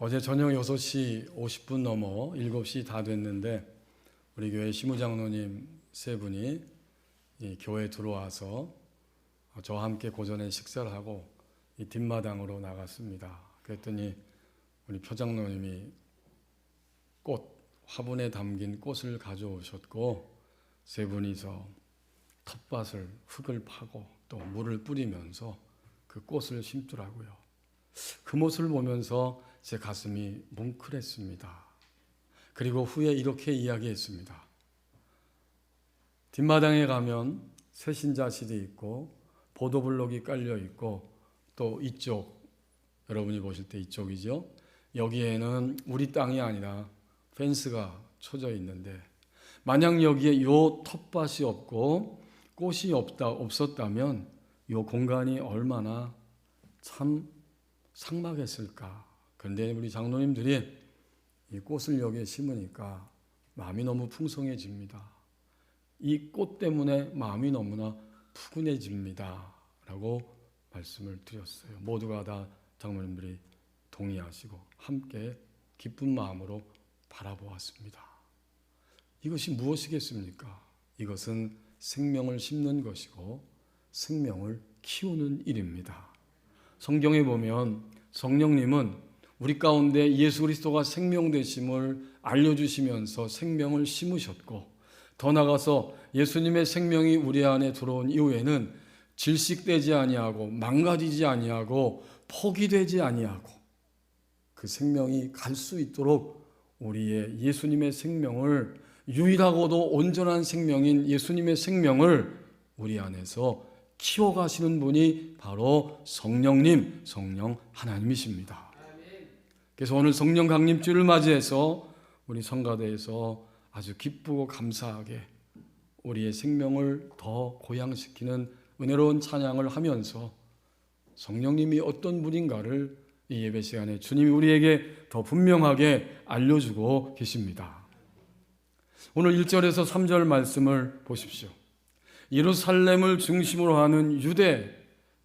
어제 저녁 6시 50분 넘어 7시 다 됐는데 우리 교회 시무장로님 세 분이 이 교회에 들어와서 저와 함께 고전에 식사를 하고 이 뒷마당으로 나갔습니다. 그랬더니 우리 표장로님이 화분에 담긴 꽃을 가져오셨고 세 분이서 텃밭을 흙을 파고 또 물을 뿌리면서 그 꽃을 심더라고요. 그 모습을 보면서 제 가슴이 뭉클했습니다. 그리고 후에 이렇게 이야기했습니다. 뒷마당에 가면 새신자실이 있고 보도블록이 깔려 있고 또 이쪽, 여러분이 보실 때 이쪽이죠. 여기에는 우리 땅이 아니라 펜스가 쳐져 있는데 만약 여기에 요 텃밭이 없고 꽃이 없었다면 요 공간이 얼마나 참 삭막했을까. 그런데 우리 장로님들이 이 꽃을 여기에 심으니까 마음이 너무 풍성해집니다. 이 꽃 때문에 마음이 너무나 푸근해집니다 라고 말씀을 드렸어요. 모두가 다 장로님들이 동의하시고 함께 기쁜 마음으로 바라보았습니다. 이것이 무엇이겠습니까? 이것은 생명을 심는 것이고 생명을 키우는 일입니다. 성경에 보면 성령님은 우리 가운데 예수 그리스도가 생명 되심을 알려주시면서 생명을 심으셨고 더 나아가서 예수님의 생명이 우리 안에 들어온 이후에는 질식되지 아니하고 망가지지 아니하고 포기되지 아니하고 그 생명이 갈 수 있도록 우리의 예수님의 생명을 유일하고도 온전한 생명인 예수님의 생명을 우리 안에서 키워가시는 분이 바로 성령님, 성령 하나님이십니다. 그래서 오늘 성령 강림주를 맞이해서 우리 성가대에서 아주 기쁘고 감사하게 우리의 생명을 더 고양시키는 은혜로운 찬양을 하면서 성령님이 어떤 분인가를 이 예배 시간에 주님이 우리에게 더 분명하게 알려주고 계십니다. 오늘 1절에서 3절 말씀을 보십시오. 예루살렘을 중심으로 하는 유대,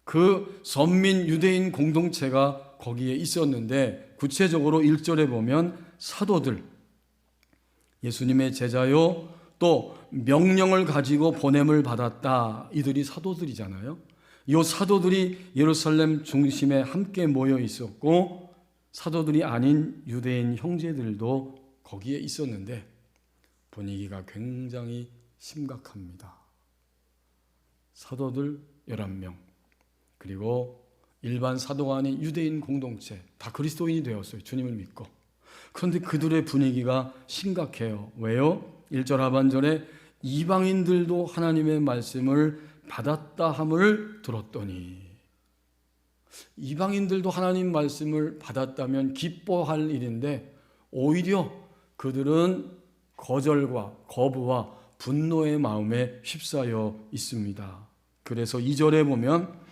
그 선민 유대인 공동체가 거기에 있었는데 구체적으로 1절에 보면 사도들, 예수님의 제자요 또 명령을 가지고 보냄을 받았다. 이들이 사도들이잖아요. 이 사도들이 예루살렘 중심에 함께 모여 있었고 사도들이 아닌 유대인 형제들도 거기에 있었는데 분위기가 굉장히 심각합니다. 사도들 11명 그리고 일반 사도가 아닌 유대인 공동체 다 그리스도인이 되었어요. 주님을 믿고. 그런데 그들의 분위기가 심각해요. 왜요? 1절 하반절에 이방인들도 하나님의 말씀을 받았다 함을 들었더니 이방인들도 하나님 말씀을 받았다면 기뻐할 일인데 오히려 그들은 거절과 거부와 분노의 마음에 휩싸여 있습니다. 그래서 2절에 보면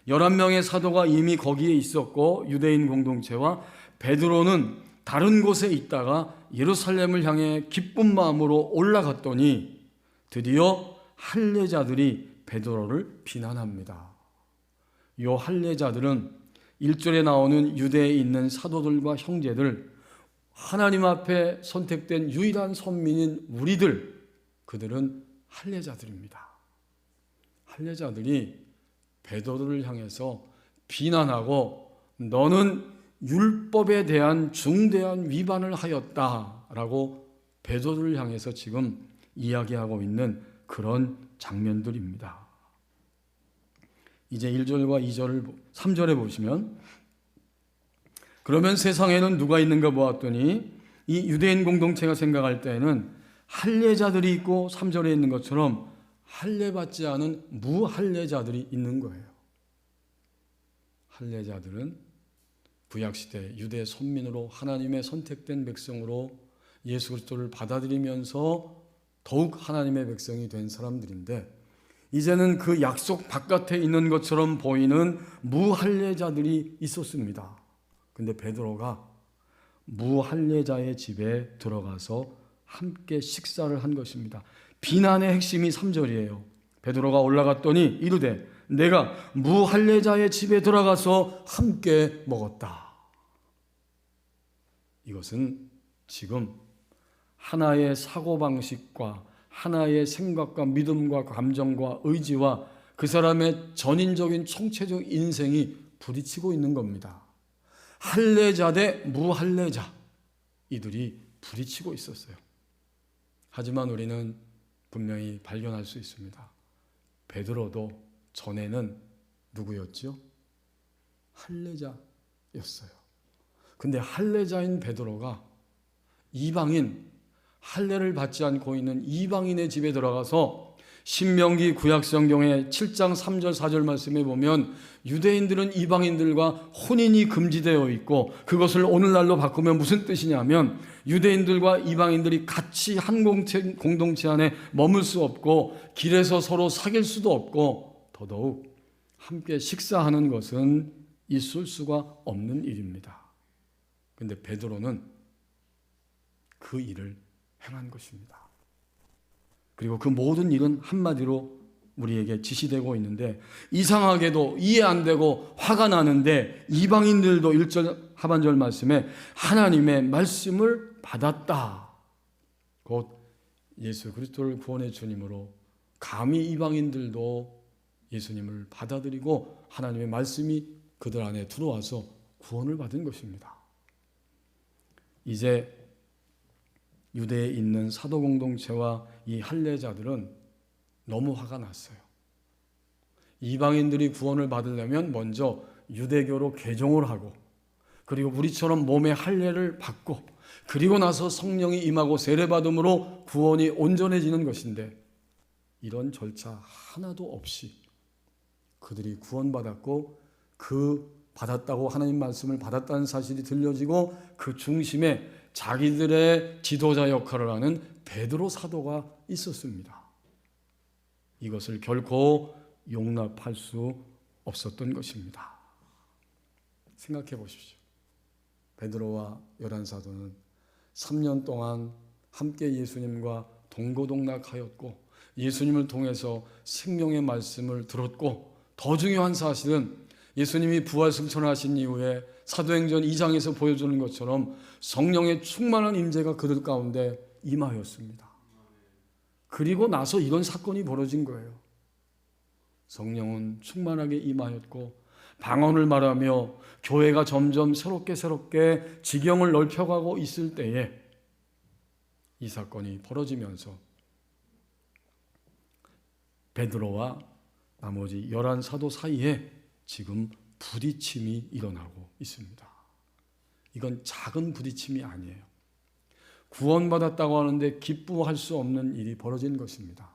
11명의 사도가 이미 거기에 있었고 유대인 공동체와 베드로는 다른 곳에 있다가 예루살렘을 향해 기쁜 마음으로 올라갔더니 드디어 할례자들이 베드로를 비난합니다. 이 할례자들은 1절에 나오는 유대에 있는 사도들과 형제들, 하나님 앞에 선택된 유일한 선민인 우리들, 그들은 할례자들입니다. 할례자들이 베드로를 향해서 비난하고 너는 율법에 대한 중대한 위반을 하였다라고 베드로를 향해서 지금 이야기하고 있는 그런 장면들입니다. 이제 1절과 2절을 3절에 보시면 그러면 세상에는 누가 있는가 보았더니 이 유대인 공동체가 생각할 때에는 할례자들이 있고 3절에 있는 것처럼 할례받지 않은 무할례자들이 있는 거예요. 할례자들은 구약시대 유대 선민으로 하나님의 선택된 백성으로 예수 그리스도를 받아들이면서 더욱 하나님의 백성이 된 사람들인데 이제는 그 약속 바깥에 있는 것처럼 보이는 무할례자들이 있었습니다. 근데 베드로가 무할례자의 집에 들어가서 함께 식사를 한 것입니다. 비난의 핵심이 3절이에요. 베드로가 올라갔더니 이르되 내가 무할례자의 집에 들어가서 함께 먹었다. 이것은 지금 하나의 사고방식과 하나의 생각과 믿음과 감정과 의지와 그 사람의 전인적인 총체적 인생이 부딪히고 있는 겁니다. 할례자 대 무할례자, 이들이 부딪히고 있었어요. 하지만 우리는 분명히 발견할 수 있습니다. 베드로도 전에는 누구였죠? 할례자였어요. 근데 할례자인 베드로가 이방인, 할례를 받지 않고 있는 이방인의 집에 들어가서 신명기 구약성경의 7장 3절 4절 말씀에 보면 유대인들은 이방인들과 혼인이 금지되어 있고, 그것을 오늘날로 바꾸면 무슨 뜻이냐면 유대인들과 이방인들이 같이 한 공동체 안에 머물 수 없고, 길에서 서로 사귈 수도 없고, 더더욱 함께 식사하는 것은 있을 수가 없는 일입니다. 그런데 베드로는 그 일을 행한 것입니다. 그리고 그 모든 일은 한마디로 우리에게 지시되고 있는데, 이상하게도 이해 안 되고 화가 나는데 이방인들도 1절 하반절 말씀에 하나님의 말씀을 받았다. 곧 예수 그리스도를 구원의 주님으로 감히 이방인들도 예수님을 받아들이고 하나님의 말씀이 그들 안에 들어와서 구원을 받은 것입니다. 이제 유대에 있는 사도 공동체와 이 할례자들은 너무 화가 났어요. 이방인들이 구원을 받으려면 먼저 유대교로 개종을 하고, 그리고 우리처럼 몸의 할례를 받고, 그리고 나서 성령이 임하고 세례받음으로 구원이 온전해지는 것인데, 이런 절차 하나도 없이 그들이 구원받았고, 그 받았다고 하나님 말씀을 받았다는 사실이 들려지고, 그 중심에 자기들의 지도자 역할을 하는 베드로 사도가 있었습니다. 이것을 결코 용납할 수 없었던 것입니다. 생각해 보십시오. 베드로와 열한 사도는 3년 동안 함께 예수님과 동고동락하였고, 예수님을 통해서 생명의 말씀을 들었고, 더 중요한 사실은 예수님이 부활 승천하신 이후에 사도행전 2장에서 보여주는 것처럼 성령의 충만한 임재가 그들 가운데 임하였습니다. 그리고 나서 이런 사건이 벌어진 거예요. 성령은 충만하게 임하였고, 방언을 말하며 교회가 점점 새롭게 지경을 넓혀가고 있을 때에 이 사건이 벌어지면서 베드로와 나머지 11 사도 사이에 지금 부딪힘이 일어나고 있습니다. 이건 작은 부딪힘이 아니에요. 구원받았다고 하는데 기뻐할 수 없는 일이 벌어진 것입니다.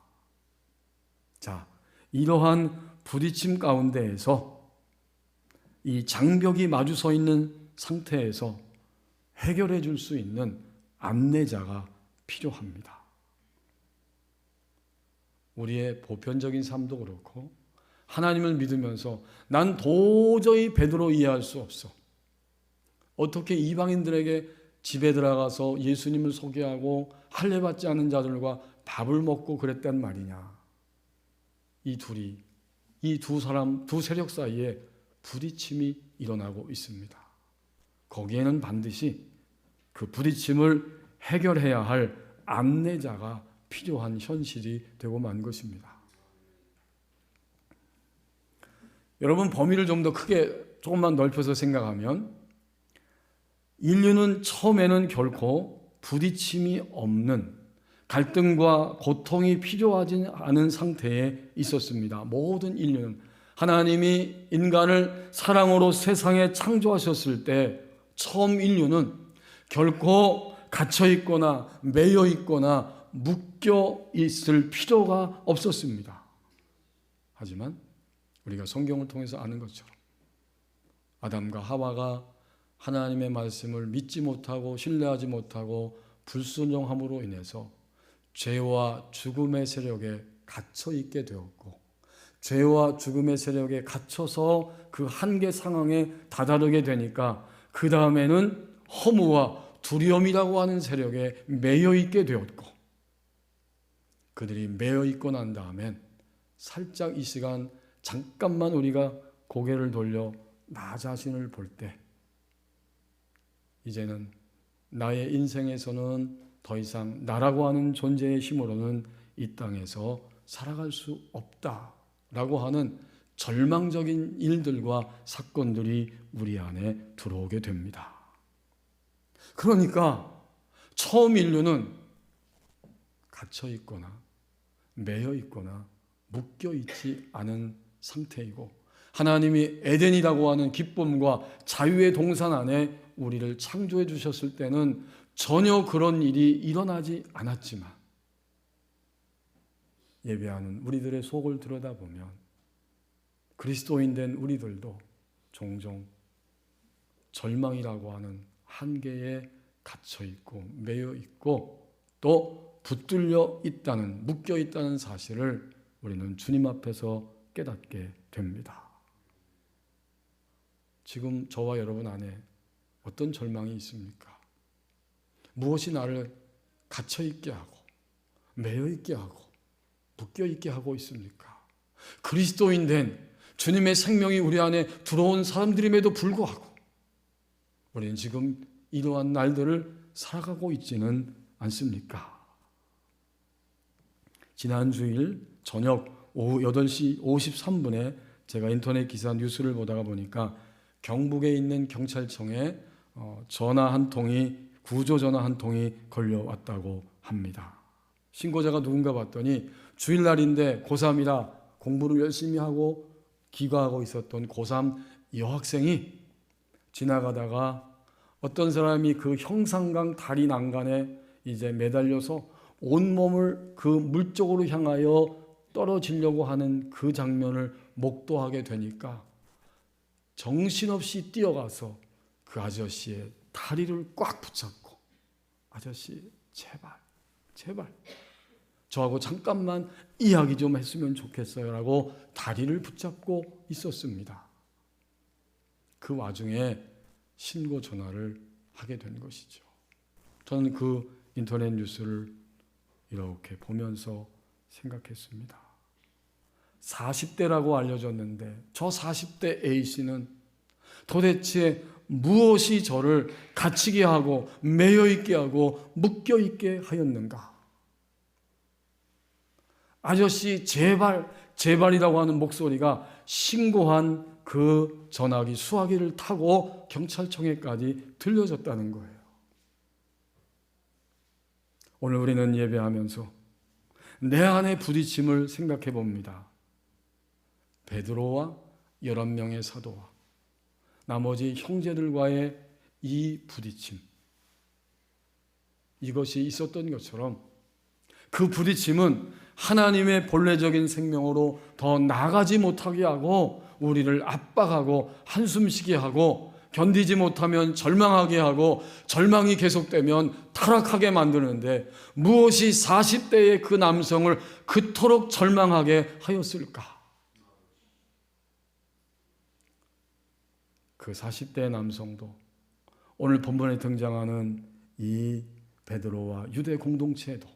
자, 이러한 부딪힘 가운데에서 이 장벽이 마주 서 있는 상태에서 해결해 줄 수 있는 안내자가 필요합니다. 우리의 보편적인 삶도 그렇고, 하나님을 믿으면서 난 도저히 베드로 이해할 수 없어. 어떻게 이방인들에게 집에 들어가서 예수님을 소개하고 할례 받지 않은 자들과 밥을 먹고 그랬단 말이냐. 이 두 사람, 두 세력 사이에 부딪힘이 일어나고 있습니다. 거기에는 반드시 그 부딪힘을 해결해야 할 안내자가 필요한 현실이 되고 만 것입니다. 여러분, 범위를 좀 더 크게 조금만 넓혀서 생각하면, 인류는 처음에는 결코 부딪힘이 없는, 갈등과 고통이 필요하지 않은 상태에 있었습니다. 모든 인류는 하나님이 인간을 사랑으로 세상에 창조하셨을 때 처음 인류는 결코 갇혀 있거나 매여 있거나 묶여 있을 필요가 없었습니다. 하지만 우리가 성경을 통해서 아는 것처럼 아담과 하와가 하나님의 말씀을 믿지 못하고 신뢰하지 못하고 불순종함으로 인해서 죄와 죽음의 세력에 갇혀 있게 되었고, 죄와 죽음의 세력에 갇혀서 그 한계 상황에 다다르게 되니까 그 다음에는 허무와 두려움이라고 하는 세력에 매여 있게 되었고, 그들이 매여 있고 난 다음엔 살짝 이 시간 잠깐만 우리가 고개를 돌려 나 자신을 볼 때, 이제는 나의 인생에서는 더 이상 나라고 하는 존재의 힘으로는 이 땅에서 살아갈 수 없다라고 하는 절망적인 일들과 사건들이 우리 안에 들어오게 됩니다. 그러니까 처음 인류는 갇혀 있거나 매여 있거나 묶여 있지 않은 상태이고, 하나님이 에덴이라고 하는 기쁨과 자유의 동산 안에 우리를 창조해 주셨을 때는 전혀 그런 일이 일어나지 않았지만, 예배하는 우리들의 속을 들여다보면 그리스도인 된 우리들도 종종 절망이라고 하는 한계에 갇혀 있고 매여 있고 또 붙들려 있다는, 묶여 있다는 사실을 우리는 주님 앞에서 깨닫게 됩니다. 지금 저와 여러분 안에 어떤 절망이 있습니까? 무엇이 나를 갇혀 있게 하고 매여 있게 하고 묶여 있게 하고 있습니까? 그리스도인 된 주님의 생명이 우리 안에 들어온 사람들임에도 불구하고 우리는 지금 이러한 날들을 살아가고 있지는 않습니까? 지난 주일 저녁 오후 8시 53분에 제가 인터넷 기사 뉴스를 보다가 보니까 경북에 있는 경찰청에 전화 한 통이, 구조 전화 한 통이 걸려왔다고 합니다. 신고자가 누군가 봤더니 주일날인데 고3이라 공부를 열심히 하고 기거하고 있었던 고3 여학생이 지나가다가 어떤 사람이 그 형산강 다리 난간에 이제 매달려서 온몸을 그 물 쪽으로 향하여 떨어지려고 하는 그 장면을 목도하게 되니까 정신없이 뛰어가서 그 아저씨의 다리를 꽉 붙잡고, 아저씨 제발 저하고 잠깐만 이야기 좀 했으면 좋겠어요 라고 다리를 붙잡고 있었습니다. 그 와중에 신고 전화를 하게 된 것이죠. 저는 그 인터넷 뉴스를 이렇게 보면서 생각했습니다. 40대라고 알려졌는데 저 40대 A씨는 도대체 무엇이 저를 갇히게 하고 매여 있게 하고 묶여 있게 하였는가? 아저씨 제발이라고 하는 목소리가 신고한 그 전화기 수화기를 타고 경찰청에까지 들려졌다는 거예요. 오늘 우리는 예배하면서 내 안의 부딪힘을 생각해 봅니다. 베드로와 11명의 사도와 나머지 형제들과의 이 부딪힘, 이것이 있었던 것처럼 그 부딪힘은 하나님의 본래적인 생명으로 더 나아가지 못하게 하고 우리를 압박하고 한숨 쉬게 하고 견디지 못하면 절망하게 하고 절망이 계속되면 타락하게 만드는데 무엇이 40대의 그 남성을 그토록 절망하게 하였을까? 그 40대 남성도 오늘 본문에 등장하는 이 베드로와 유대 공동체도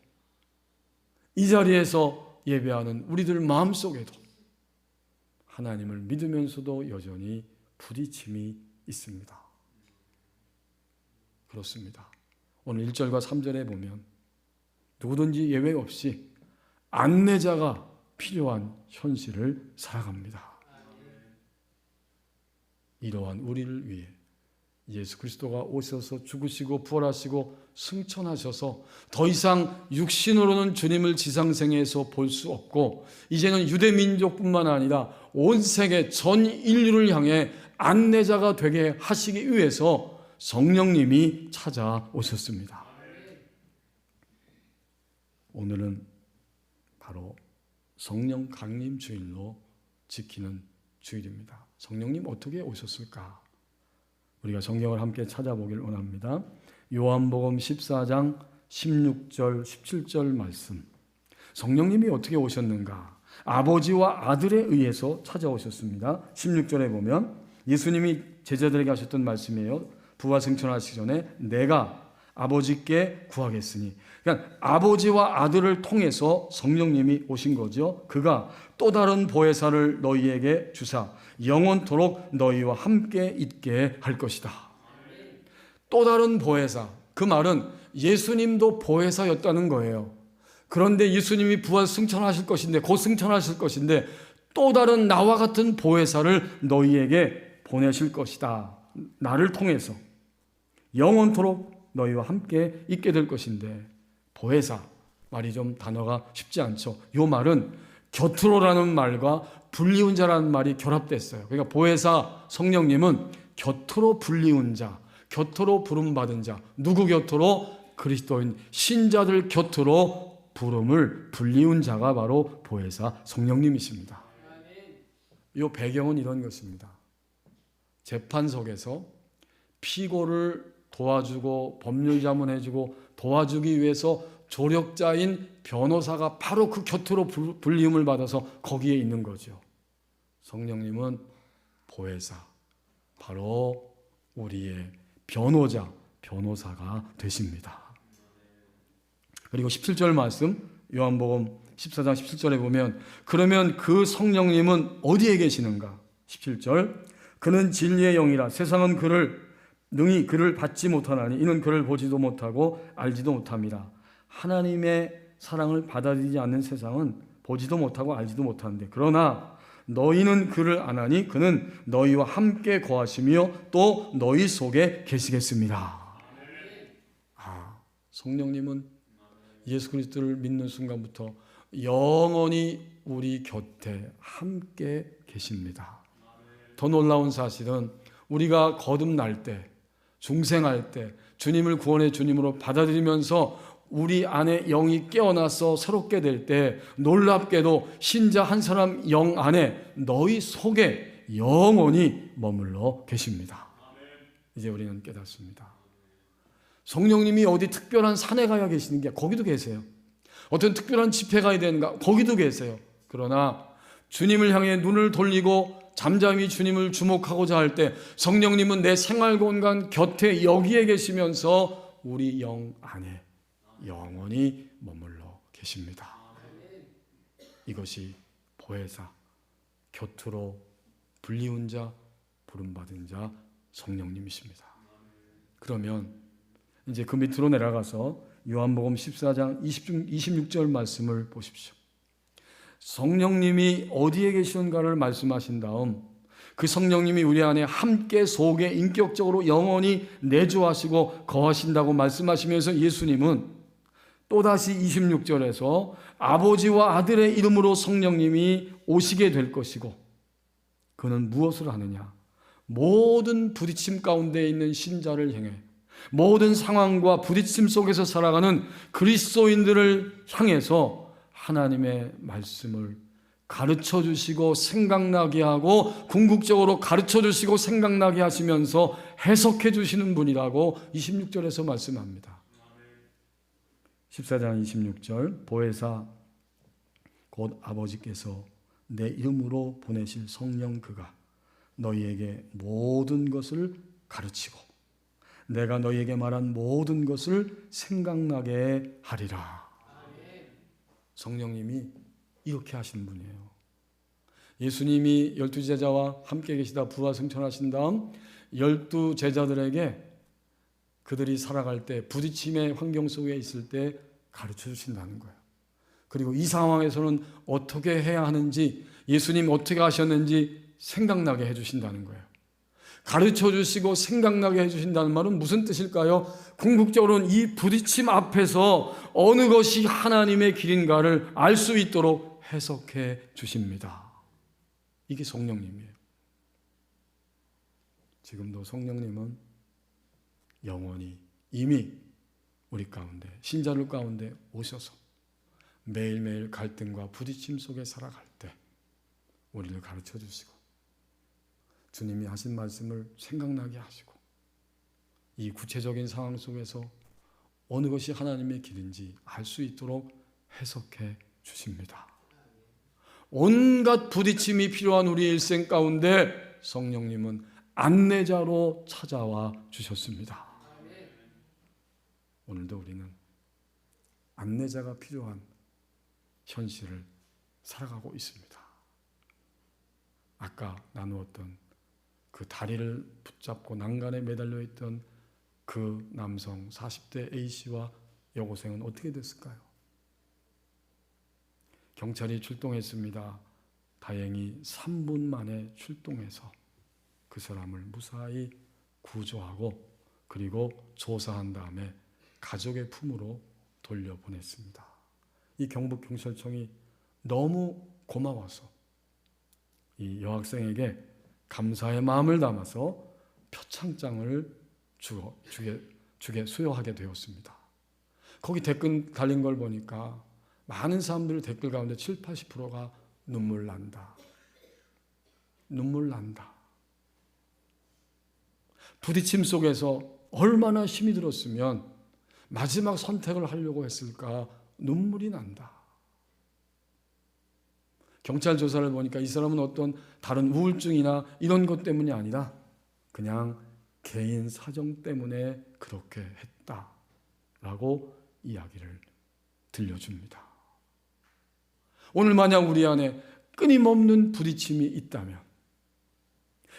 이 자리에서 예배하는 우리들 마음속에도 하나님을 믿으면서도 여전히 부딪힘이 있습니다. 그렇습니다. 오늘 1절과 3절에 보면 누구든지 예외 없이 안내자가 필요한 현실을 살아갑니다. 이러한 우리를 위해 예수 그리스도가 오셔서 죽으시고 부활하시고 승천하셔서 더 이상 육신으로는 주님을 지상생에서 볼 수 없고 이제는 유대 민족뿐만 아니라 온 세계 전 인류를 향해 안내자가 되게 하시기 위해서 성령님이 찾아오셨습니다. 오늘은 바로 성령 강림 주일로 지키는 주일입니다. 성령님 어떻게 오셨을까? 우리가 성경을 함께 찾아보길 원합니다. 요한복음 14장 16절 17절 말씀. 성령님이 어떻게 오셨는가? 아버지와 아들에 의해서 찾아오셨습니다. 16절에 보면 예수님이 제자들에게 하셨던 말씀이에요. 부활 승천하시기 전에 내가 아버지께 구하겠으니, 그러니까 아버지와 아들을 통해서 성령님이 오신 거죠. 그가 또 다른 보혜사를 너희에게 주사 영원토록 너희와 함께 있게 할 것이다. 또 다른 보혜사, 그 말은 예수님도 보혜사였다는 거예요. 그런데 예수님이 부활 승천하실 것인데, 곧 승천하실 것인데 또 다른 나와 같은 보혜사를 너희에게 보내실 것이다. 나를 통해서 영원토록 너희와 함께 있게 될 것인데, 보혜사 말이 좀 단어가 쉽지 않죠. 이 말은 곁으로라는 말과 불리운 자라는 말이 결합됐어요. 그러니까 보혜사 성령님은 곁으로 불리운 자, 곁으로 부름받은 자, 누구 곁으로? 그리스도인 신자들 곁으로 부름을 불리운 자가 바로 보혜사 성령님이십니다. 이 배경은 이런 것입니다. 재판석에서 피고를 도와주고 법률 자문해주고 도와주기 위해서 조력자인 변호사가 바로 그 곁으로 불림을 받아서 거기에 있는 거죠. 성령님은 보혜사, 바로 우리의 변호자, 변호사가 되십니다. 그리고 17절 말씀, 요한복음 14장 17절에 보면, 그러면 그 성령님은 어디에 계시는가? 17절, 그는 진리의 영이라 세상은 능히 그를 받지 못하나니 이는 그를 보지도 못하고 알지도 못함이라. 하나님의 사랑을 받아들이지 않는 세상은 보지도 못하고 알지도 못하는데, 그러나 너희는 그를 아나니 그는 너희와 함께 거하시며 또 너희 속에 계시겠습니다. 성령님은 예수 그리스도를 믿는 순간부터 영원히 우리 곁에 함께 계십니다. 더 놀라운 사실은 우리가 거듭날 때, 중생할 때 주님을 구원의 주님으로 받아들이면서 우리 안에 영이 깨어나서 새롭게 될 때, 놀랍게도 신자 한 사람 영 안에 너희 속에 영원히 머물러 계십니다. 이제 우리는 깨닫습니다. 성령님이 어디 특별한 산에 가야 계시는 게, 거기도 계세요. 어떤 특별한 집회 가야 되는가, 거기도 계세요. 그러나 주님을 향해 눈을 돌리고 잠잠히 주님을 주목하고자 할 때 성령님은 내 생활 공간 곁에 여기에 계시면서 우리 영 안에 영원히 머물러 계십니다. 이것이 보혜사, 곁으로 불리운 자, 부름받은 자 성령님이십니다. 그러면 이제 그 밑으로 내려가서 요한복음 14장 26절 말씀을 보십시오. 성령님이 어디에 계시는가를 말씀하신 다음 그 성령님이 우리 안에 함께 속에 인격적으로 영원히 내주하시고 거하신다고 말씀하시면서 예수님은 또다시 26절에서 아버지와 아들의 이름으로 성령님이 오시게 될 것이고, 그는 무엇을 하느냐? 모든 부딪힘 가운데 있는 신자를 향해, 모든 상황과 부딪힘 속에서 살아가는 그리스도인들을 향해서 하나님의 말씀을 가르쳐 주시고 생각나게 하고, 궁극적으로 가르쳐 주시고 생각나게 하시면서 해석해 주시는 분이라고 26절에서 말씀합니다. 14장 26절, 보혜사 곧 아버지께서 내 이름으로 보내실 성령 그가 너희에게 모든 것을 가르치고 내가 너희에게 말한 모든 것을 생각나게 하리라. 성령님이 이렇게 하시는 분이에요. 예수님이 12제자와 함께 계시다 부활 승천하신 다음 12제자들에게 그들이 살아갈 때, 부딪힘의 환경 속에 있을 때 가르쳐 주신다는 거예요. 그리고 이 상황에서는 어떻게 해야 하는지, 예수님 어떻게 하셨는지 생각나게 해주신다는 거예요. 가르쳐 주시고 생각나게 해주신다는 말은 무슨 뜻일까요? 궁극적으로는 이 부딪힘 앞에서 어느 것이 하나님의 길인가를 알 수 있도록 해석해 주십니다. 이게 성령님이에요. 지금도 성령님은 영원히 이미 우리 가운데, 신자들 가운데 오셔서 매일매일 갈등과 부딪힘 속에 살아갈 때 우리를 가르쳐 주시고 주님이 하신 말씀을 생각나게 하시고, 이 구체적인 상황 속에서 어느 것이 하나님의 길인지 알 수 있도록 해석해 주십니다. 온갖 부딪힘이 필요한 우리 일생 가운데 성령님은 안내자로 찾아와 주셨습니다. 오늘도 우리는 안내자가 필요한 현실을 살아가고 있습니다. 아까 나누었던 그 다리를 붙잡고 난간에 매달려 있던 그 남성 40대 A씨와 여고생은 어떻게 됐을까요? 경찰이 출동했습니다. 다행히 3분 만에 출동해서 그 사람을 무사히 구조하고 그리고 조사한 다음에 가족의 품으로 돌려보냈습니다. 이 경북경찰청이 너무 고마워서 이 여학생에게 감사의 마음을 담아서 표창장을 주게 수여하게 되었습니다. 거기 댓글 달린 걸 보니까 많은 사람들 댓글 가운데 70~80%가 눈물 난다. 눈물 난다. 부딪힘 속에서 얼마나 힘이 들었으면 마지막 선택을 하려고 했을까 눈물이 난다. 경찰 조사를 보니까 이 사람은 어떤 다른 우울증이나 이런 것 때문이 아니라 그냥 개인 사정 때문에 그렇게 했다라고 이야기를 들려줍니다. 오늘 만약 우리 안에 끊임없는 부딪힘이 있다면,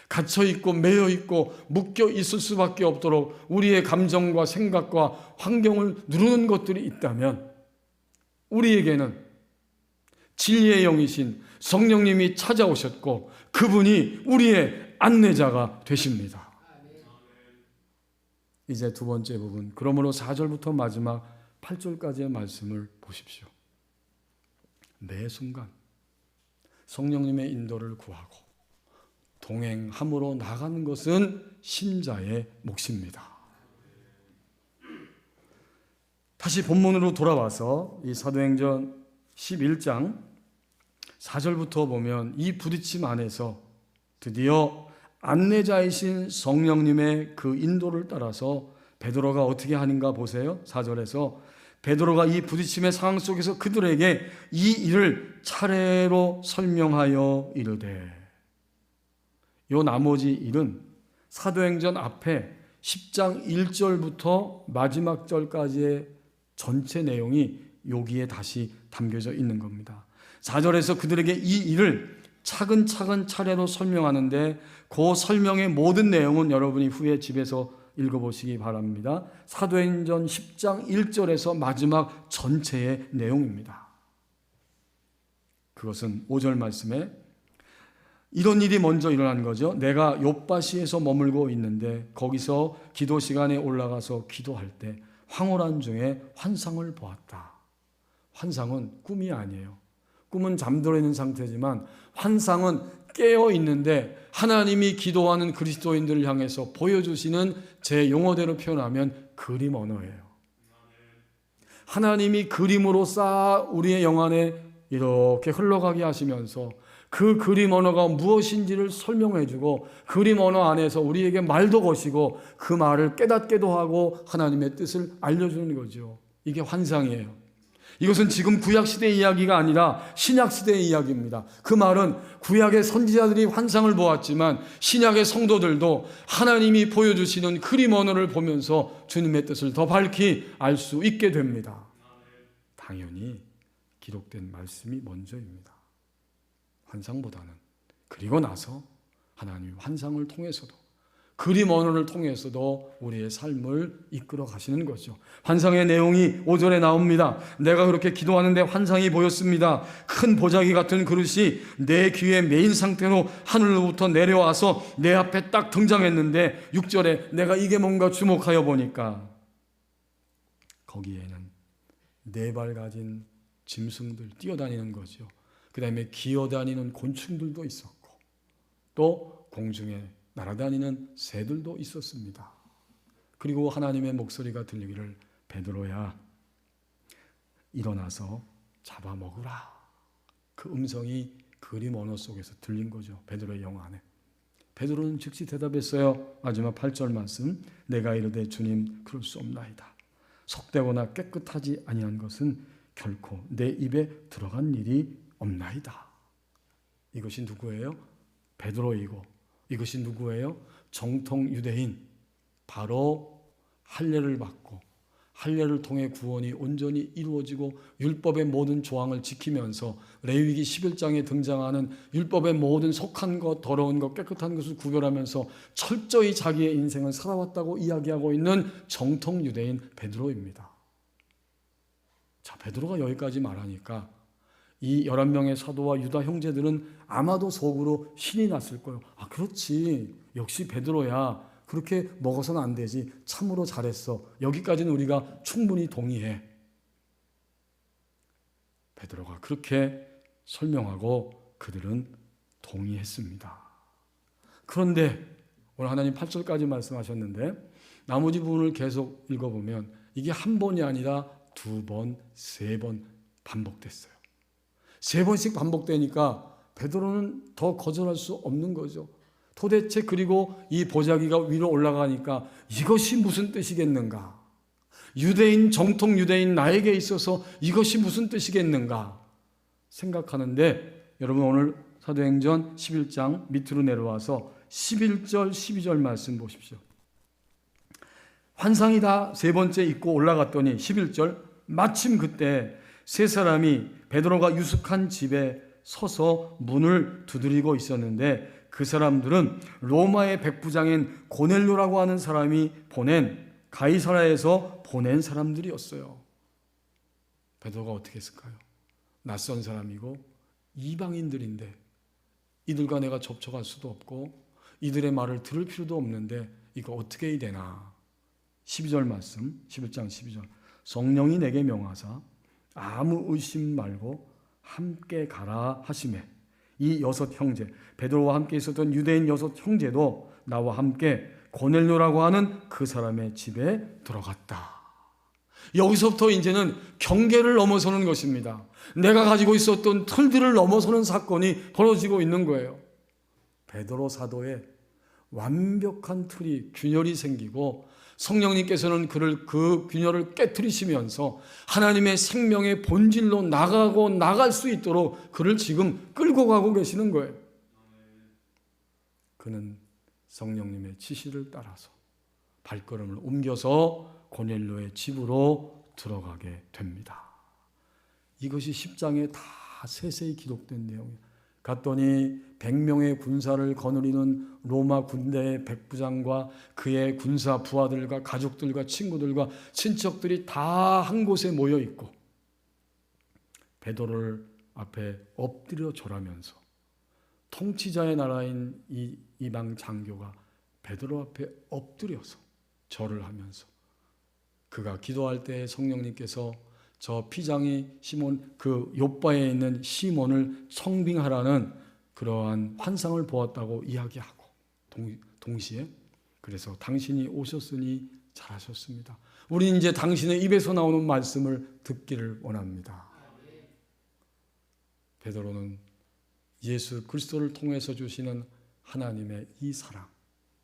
갇혀있고 매여있고 묶여 있을 수밖에 없도록 우리의 감정과 생각과 환경을 누르는 것들이 있다면 우리에게는 진리의 영이신 성령님이 찾아오셨고 그분이 우리의 안내자가 되십니다. 이제 두 번째 부분, 그러므로 4절부터 마지막 8절까지의 말씀을 보십시오. 매 순간 성령님의 인도를 구하고 동행함으로 나가는 것은 신자의 몫입니다. 다시 본문으로 돌아와서 이 사도행전 11장 4절부터 보면 이 부딪힘 안에서 드디어 안내자이신 성령님의 그 인도를 따라서 베드로가 어떻게 하는가 보세요. 4절에서 베드로가 이 부딪힘의 상황 속에서 그들에게 이 일을 차례로 설명하여 이르되, 요 나머지 일은 사도행전 앞에 10장 1절부터 마지막 절까지의 전체 내용이 여기에 다시 담겨져 있는 겁니다. 4절에서 그들에게 이 일을 차근차근 차례로 설명하는데 그 설명의 모든 내용은 여러분이 후에 집에서 읽어보시기 바랍니다. 사도행전 10장 1절에서 마지막 전체의 내용입니다. 그것은 5절 말씀에 이런 일이 먼저 일어난 거죠. 내가 욥바시에서 머물고 있는데 거기서 기도 시간에 올라가서 기도할 때 황홀한 중에 환상을 보았다. 환상은 꿈이 아니에요. 꿈은 잠들어 있는 상태지만 환상은 깨어 있는데 하나님이 기도하는 그리스도인들을 향해서 보여주시는 제 용어대로 표현하면 그림 언어예요. 하나님이 그림으로 쌓아 우리의 영안에 이렇게 흘러가게 하시면서 그 그림 언어가 무엇인지를 설명해주고 그림 언어 안에서 우리에게 말도 거시고 그 말을 깨닫게도 하고 하나님의 뜻을 알려주는 거죠. 이게 환상이에요. 이것은 지금 구약시대의 이야기가 아니라 신약시대의 이야기입니다. 그 말은 구약의 선지자들이 환상을 보았지만 신약의 성도들도 하나님이 보여주시는 그림 언어를 보면서 주님의 뜻을 더 밝히 알 수 있게 됩니다. 당연히 기록된 말씀이 먼저입니다. 환상보다는. 그리고 나서 하나님이 환상을 통해서도 그림 언어를 통해서도 우리의 삶을 이끌어 가시는 거죠. 환상의 내용이 5절에 나옵니다. 내가 그렇게 기도하는데 환상이 보였습니다. 큰 보자기 같은 그릇이 내 귀에 메인 상태로 하늘로부터 내려와서 내 앞에 딱 등장했는데 6절에 내가 이게 뭔가 주목하여 보니까 거기에는 4발 가진 짐승들 뛰어다니는 거죠. 그 다음에 기어다니는 곤충들도 있었고 또 공중에 날아다니는 새들도 있었습니다. 그리고 하나님의 목소리가 들리기를 베드로야 일어나서 잡아먹으라. 그 음성이 그림 언어 속에서 들린 거죠. 베드로의 영 안에. 베드로는 즉시 대답했어요. 마지막 8절 말씀 내가 이르되 주님 그럴 수 없나이다. 속되거나 깨끗하지 아니한 것은 결코 내 입에 들어간 일이 없나이다. 이것이 누구예요? 베드로이고 이것이 누구예요? 정통 유대인, 바로 할례를 받고 할례를 통해 구원이 온전히 이루어지고 율법의 모든 조항을 지키면서 레위기 11장에 등장하는 율법의 모든 속한 것, 더러운 것, 깨끗한 것을 구별하면서 철저히 자기의 인생을 살아왔다고 이야기하고 있는 정통 유대인 베드로입니다. 자, 베드로가 여기까지 말하니까 이 11명의 사도와 유다 형제들은 아마도 속으로 신이 났을 거예요. 아, 그렇지. 역시 베드로야. 그렇게 먹어서는 안 되지. 참으로 잘했어. 여기까지는 우리가 충분히 동의해. 베드로가 그렇게 설명하고 그들은 동의했습니다. 그런데 오늘 하나님 8절까지 말씀하셨는데 나머지 부분을 계속 읽어보면 이게 한 번이 아니라 두 번, 세 번 반복됐어요. 세 번씩 반복되니까 베드로는 더 거절할 수 없는 거죠. 도대체 그리고 이 보자기가 위로 올라가니까 이것이 무슨 뜻이겠는가? 유대인, 정통 유대인 나에게 있어서 이것이 무슨 뜻이겠는가? 생각하는데 여러분 오늘 사도행전 11장 밑으로 내려와서 11절, 12절 말씀 보십시오. 환상이 다 세 번째 있고 올라갔더니 11절 마침 그때 세 사람이 베드로가 유숙한 집에 서서 문을 두드리고 있었는데 그 사람들은 로마의 백부장인 고넬료라고 하는 사람이 보낸 가이사라에서 보낸 사람들이었어요. 베드로가 어떻게 했을까요? 낯선 사람이고 이방인들인데 이들과 내가 접촉할 수도 없고 이들의 말을 들을 필요도 없는데 이거 어떻게 해야 되나? 12절 말씀 11장 12절 성령이 내게 명하사 아무 의심 말고 함께 가라 하시매 이 여섯 형제 베드로와 함께 있었던 유대인 여섯 형제도 나와 함께 고넬료라고 하는 그 사람의 집에 들어갔다. 여기서부터 이제는 경계를 넘어서는 것입니다. 내가 가지고 있었던 틀들을 넘어서는 사건이 벌어지고 있는 거예요. 베드로 사도의 완벽한 틀이 균열이 생기고 성령님께서는 그를 그 균열을 깨트리시면서 하나님의 생명의 본질로 나가고 나갈 수 있도록 그를 지금 끌고 가고 계시는 거예요. 그는 성령님의 지시를 따라서 발걸음을 옮겨서 고넬료의 집으로 들어가게 됩니다. 이것이 10장에 다 세세히 기록된 내용이에요. 갔더니 100명의 군사를 거느리는 로마 군대의 백부장과 그의 군사 부하들과 가족들과 친구들과 친척들이 다 한 곳에 모여 있고 베드로를 앞에 엎드려 절하면서 통치자의 나라인 이 이방 장교가 베드로 앞에 엎드려서 절을 하면서 그가 기도할 때 성령님께서 저 피장이 시몬 그 욥바에 있는 시몬을 청빙하라는 그러한 환상을 보았다고 이야기하고 동시에 그래서 당신이 오셨으니 잘하셨습니다. 우리는 이제 당신의 입에서 나오는 말씀을 듣기를 원합니다. 베드로는 예수 그리스도를 통해서 주시는 하나님의 이 사랑,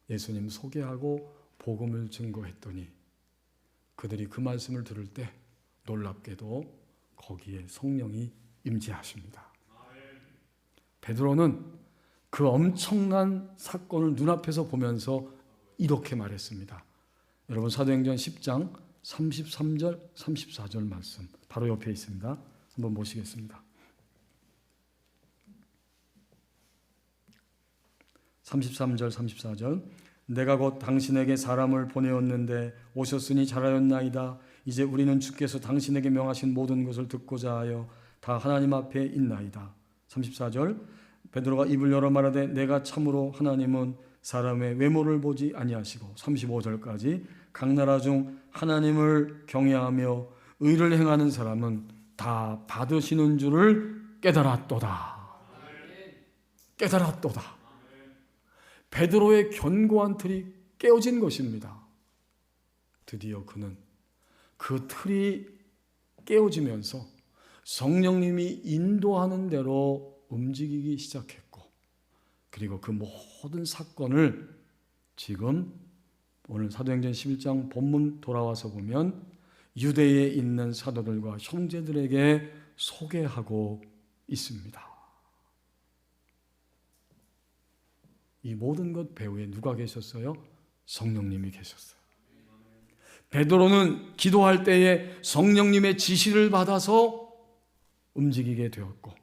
예수님 소개하고 복음을 증거했더니 그들이 그 말씀을 들을 때 놀랍게도 거기에 성령이 임재하십니다. 베드로는 그 엄청난 사건을 눈앞에서 보면서 이렇게 말했습니다. 여러분 사도행전 10장 33절 34절 말씀 바로 옆에 있습니다. 한번 보시겠습니다. 33절 34절 내가 곧 당신에게 사람을 보내었는데 오셨으니 잘하였나이다. 이제 우리는 주께서 당신에게 명하신 모든 것을 듣고자 하여 다 하나님 앞에 있나이다. 34절 베드로가 입을 열어 말하되 내가 참으로 하나님은 사람의 외모를 보지 아니하시고 35절까지 각 나라 중 하나님을 경외하며 의를 행하는 사람은 다 받으시는 줄을 깨달았도다. 깨달았도다. 베드로의 견고한 틀이 깨어진 것입니다. 드디어 그는 그 틀이 깨어지면서 성령님이 인도하는 대로 움직이기 시작했고 그리고 그 모든 사건을 지금 오늘 사도행전 11장 본문 돌아와서 보면 유대에 있는 사도들과 형제들에게 소개하고 있습니다. 이 모든 것 배후에 누가 계셨어요? 성령님이 계셨어요. 베드로는 기도할 때에 성령님의 지시를 받아서 움직이게 되었고,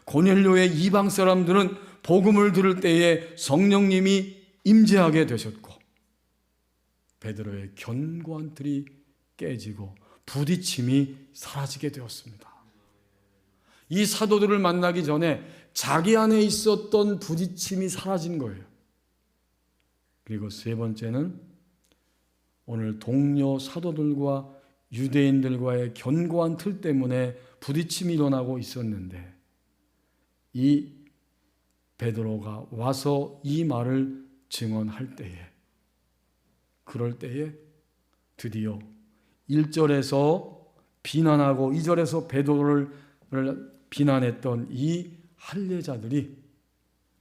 고넬료의 이방 사람들은 복음을 들을 때에 성령님이 임재하게 되셨고, 베드로의 견고한 틀이 깨지고 부딪힘이 사라지게 되었습니다. 이 사도들을 만나기 전에 자기 안에 있었던 부딪힘이 사라진 거예요. 그리고 세 번째는 오늘 동료 사도들과 유대인들과의 견고한 틀 때문에 부딪힘이 일어나고 있었는데, 이 베드로가 와서 이 말을 증언할 때에, 그럴 때에 드디어 1절에서 비난하고 2절에서 베드로를 비난했던 이 할례자들이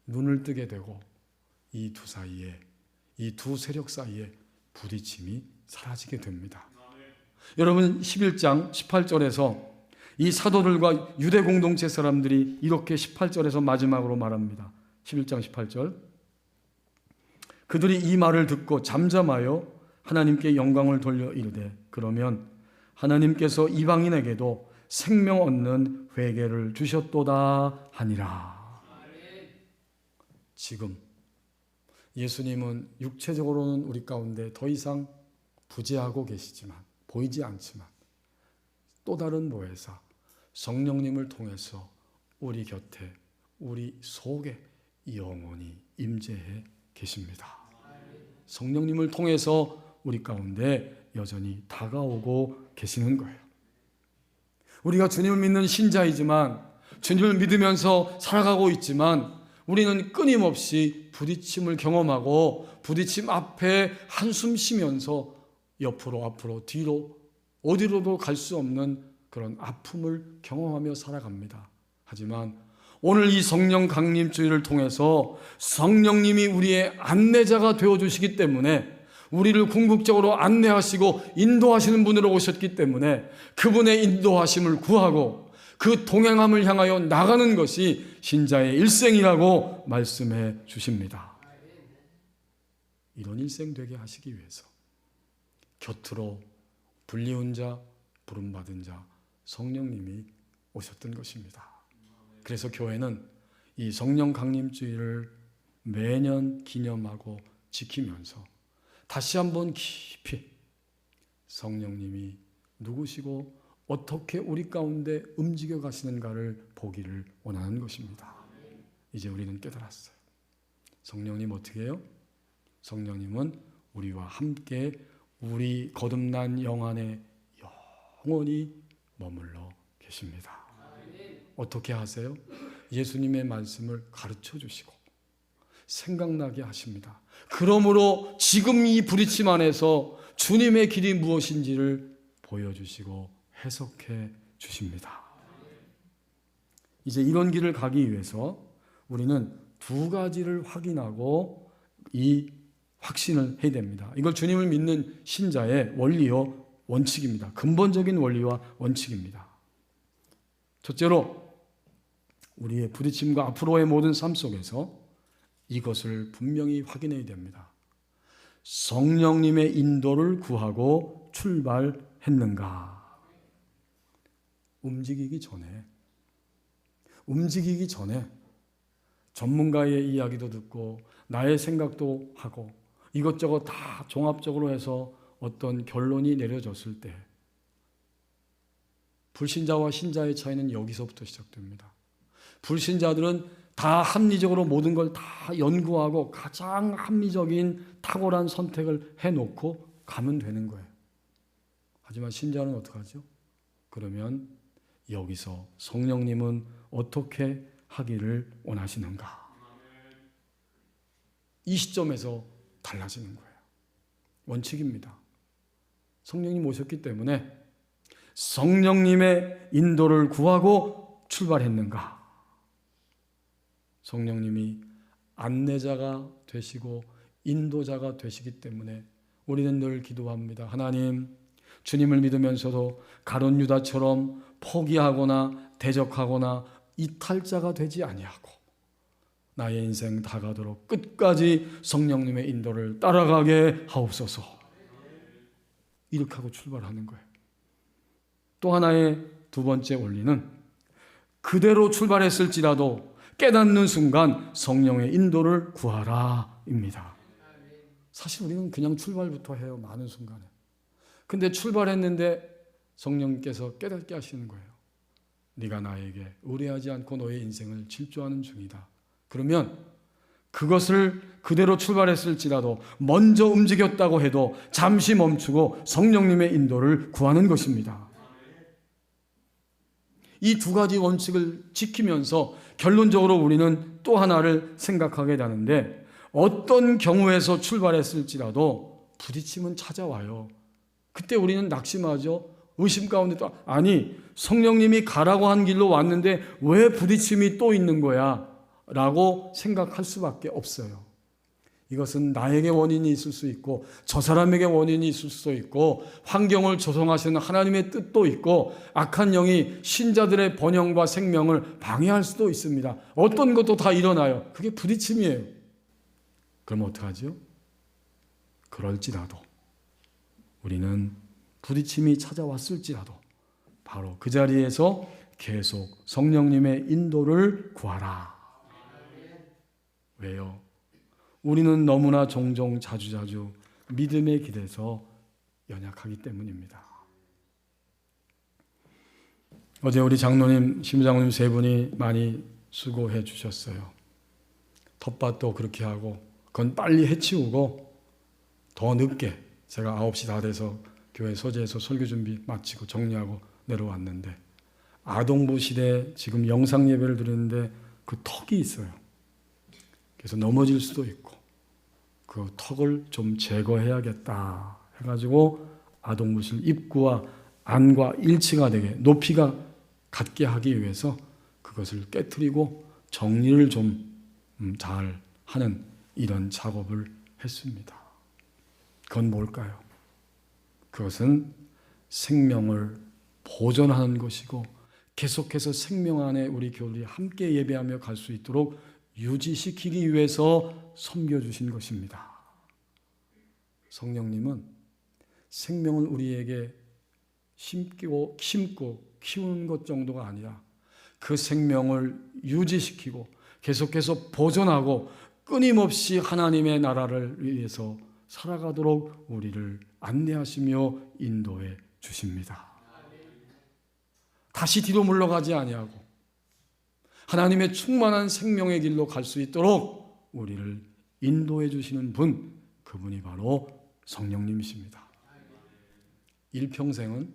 눈을 뜨게 되고, 이 두 사이에, 이 두 세력 사이에 부딪힘이 사라지게 됩니다. 여러분, 11장 18절에서 이 사도들과 유대 공동체 사람들이 이렇게 18절에서 마지막으로 말합니다. 11장 18절. 그들이 이 말을 듣고 잠잠하여 하나님께 영광을 돌려 이르되, 그러면 하나님께서 이방인에게도 생명 얻는 회개를 주셨도다 하니라. 지금 예수님은 육체적으로는 우리 가운데 더 이상 부재하고 계시지만, 보이지 않지만, 또 다른 보혜사 성령님을 통해서 우리 곁에, 우리 속에 영원히 임재해 계십니다. 성령님을 통해서 우리 가운데 여전히 다가오고 계시는 거예요. 우리가 주님을 믿는 신자이지만, 주님을 믿으면서 살아가고 있지만, 우리는 끊임없이 부딪힘을 경험하고 부딪힘 앞에 한숨 쉬면서 옆으로, 앞으로, 뒤로, 어디로도 갈 수 없는 그런 아픔을 경험하며 살아갑니다. 하지만 오늘 이 성령 강림주의를 통해서 성령님이 우리의 안내자가 되어주시기 때문에, 우리를 궁극적으로 안내하시고 인도하시는 분으로 오셨기 때문에 그분의 인도하심을 구하고 그 동행함을 향하여 나가는 것이 신자의 일생이라고 말씀해 주십니다. 이런 일생 되게 하시기 위해서 곁으로 불리운 자, 부름받은 자 성령님이 오셨던 것입니다. 그래서 교회는 이 성령 강림주의를 매년 기념하고 지키면서 다시 한번 깊이 성령님이 누구시고 어떻게 우리 가운데 움직여 가시는가를 보기를 원하는 것입니다. 이제 우리는 깨달았어요. 성령님 어떻게 해요? 성령님은 우리와 함께 우리 거듭난 영 안에 영원히 머물러 계십니다. 어떻게 하세요? 예수님의 말씀을 가르쳐 주시고 생각나게 하십니다. 그러므로 지금 이 부딪힘 안에서 주님의 길이 무엇인지를 보여주시고 해석해 주십니다. 이제 이런 길을 가기 위해서 우리는 두 가지를 확인하고 이 확신을 해야 됩니다. 이걸 주님을 믿는 신자의 원리요 원칙입니다. 근본적인 원리와 원칙입니다. 첫째로 우리의 부딪힘과 앞으로의 모든 삶 속에서 이것을 분명히 확인해야 됩니다. 성령님의 인도를 구하고 출발했는가? 움직이기 전에 전문가의 이야기도 듣고 나의 생각도 하고 이것저것 다 종합적으로 해서 어떤 결론이 내려졌을 때 불신자와 신자의 차이는 여기서부터 시작됩니다. 불신자들은 다 합리적으로 모든 걸 다 연구하고 가장 합리적인 탁월한 선택을 해놓고 가면 되는 거예요. 하지만 신자는 어떡하죠? 그러면 여기서 성령님은 어떻게 하기를 원하시는가? 이 시점에서 달라지는 거예요. 원칙입니다. 성령님 오셨기 때문에 성령님의 인도를 구하고 출발했는가? 성령님이 안내자가 되시고 인도자가 되시기 때문에 우리는 늘 기도합니다. 하나님, 주님을 믿으면서도 가룟 유다처럼 포기하거나 대적하거나 이탈자가 되지 아니하고 나의 인생 다가도록 끝까지 성령님의 인도를 따라가게 하옵소서. 이렇게 하고 출발하는 거예요. 또 하나의 두 번째 원리는 그대로 출발했을지라도 깨닫는 순간 성령의 인도를 구하라입니다. 사실 우리는 그냥 출발부터 해요. 많은 순간에. 근데 출발했는데 성령께서 깨닫게 하시는 거예요. 네가 나에게 의뢰하지 않고 너의 인생을 질주하는 중이다. 그러면 그것을 그대로 출발했을지라도 먼저 움직였다고 해도 잠시 멈추고 성령님의 인도를 구하는 것입니다. 이 두 가지 원칙을 지키면서 결론적으로 우리는 또 하나를 생각하게 되는데, 어떤 경우에서 출발했을지라도 부딪힘은 찾아와요. 그때 우리는 낙심하죠. 의심 가운데 또 아니 성령님이 가라고 한 길로 왔는데 왜 부딪힘이 또 있는 거야? 라고 생각할 수밖에 없어요. 이것은 나에게 원인이 있을 수 있고 저 사람에게 원인이 있을 수도 있고 환경을 조성하시는 하나님의 뜻도 있고 악한 영이 신자들의 번영과 생명을 방해할 수도 있습니다. 어떤 것도 다 일어나요. 그게 부딪힘이에요. 그럼 어떡하죠? 그럴지라도 우리는 부딪힘이 찾아왔을지라도 바로 그 자리에서 계속 성령님의 인도를 구하라. 왜요? 우리는 너무나 종종 자주자주 믿음의 길에서 연약하기 때문입니다. 어제 우리 장로님, 심장로님 세 분이 많이 수고해 주셨어요. 텃밭도 그렇게 하고 그건 빨리 해치우고 더 늦게 제가 9시 다 돼서 교회 소재에서 설교 준비 마치고 정리하고 내려왔는데 아동부실에 지금 영상 예배를 드리는데 그 턱이 있어요. 그래서 넘어질 수도 있고 그 턱을 좀 제거해야겠다 해가지고 아동부실 입구와 안과 일치가 되게 높이가 같게 하기 위해서 그것을 깨트리고 정리를 좀 잘 하는 이런 작업을 했습니다. 그건 뭘까요? 그것은 생명을 보존하는 것이고 계속해서 생명 안에 우리 교우들이 함께 예배하며 갈 수 있도록 유지시키기 위해서 섬겨주신 것입니다. 성령님은 생명을 우리에게 심고 키우는 것 정도가 아니라 그 생명을 유지시키고 계속해서 보존하고 끊임없이 하나님의 나라를 위해서 살아가도록 우리를 안내하시며 인도해 주십니다. 다시 뒤로 물러가지 아니하고 하나님의 충만한 생명의 길로 갈 수 있도록 우리를 인도해 주시는 분, 그분이 바로 성령님이십니다. 일평생은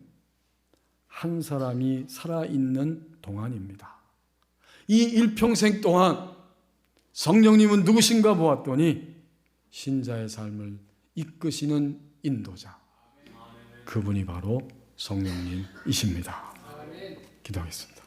한 사람이 살아있는 동안입니다. 이 일평생 동안 성령님은 누구신가 보았더니 신자의 삶을 이끄시는 인도자, 그분이 바로 성령님이십니다. 기도하겠습니다.